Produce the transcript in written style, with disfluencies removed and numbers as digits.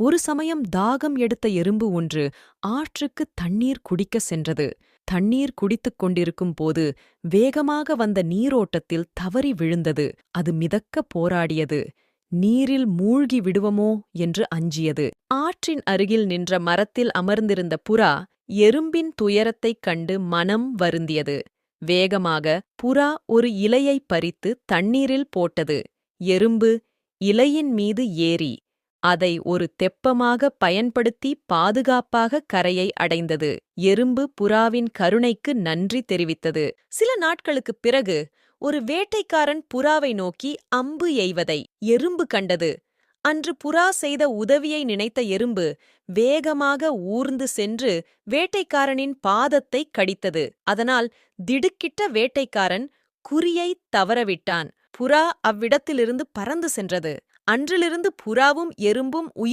ஒரு சமயம் தாகம் எடுத்த எறும்பு ஒன்று ஆற்றுக்கு தண்ணீர் குடிக்கச் சென்றது. தண்ணீர் குடித்துக் கொண்டிருக்கும் போது வேகமாக வந்த நீரோட்டத்தில் தவறி விழுந்தது. அது மிதக்கப் போராடியது. நீரில் மூழ்கி விடுவமோ என்று அஞ்சியது. ஆற்றின் அருகில் நின்ற மரத்தில் அமர்ந்திருந்த புறா எறும்பின் துயரத்தைக் கண்டு மனம் வருந்தியது. வேகமாக புறா ஒரு இலையைப் பறித்து தண்ணீரில் போட்டது. எறும்பு இலையின் மீது ஏறி அதை ஒரு தெப்பமாக பயன்படுத்தி பாதுகாப்பாக கரையை அடைந்தது. எறும்பு புறாவின் கருணைக்கு நன்றி தெரிவித்தது. சில நாட்களுக்குப் பிறகு ஒரு வேட்டைக்காரன் புறாவை நோக்கி அம்பு எய்வதை எறும்பு கண்டது. அன்று புறா செய்த உதவியை நினைத்த எறும்பு வேகமாக ஊர்ந்து சென்று வேட்டைக்காரனின் பாதத்தைக் கடித்தது. அதனால் திடுக்கிட்ட வேட்டைக்காரன் குறியை தவறவிட்டான். புறா அவ்விடத்திலிருந்து பறந்து சென்றது. அன்றிலிருந்து புறாவும் எறும்பும் உயிர்